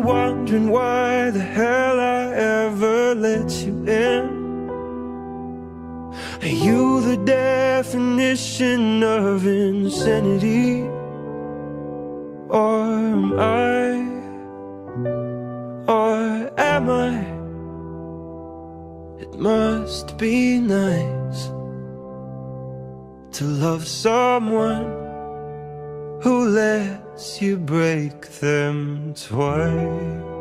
wondering why the hell I ever let you in. Are you the definition of insanity? Or am I? Or am I? It must be nice to love someone who lets you break them twice.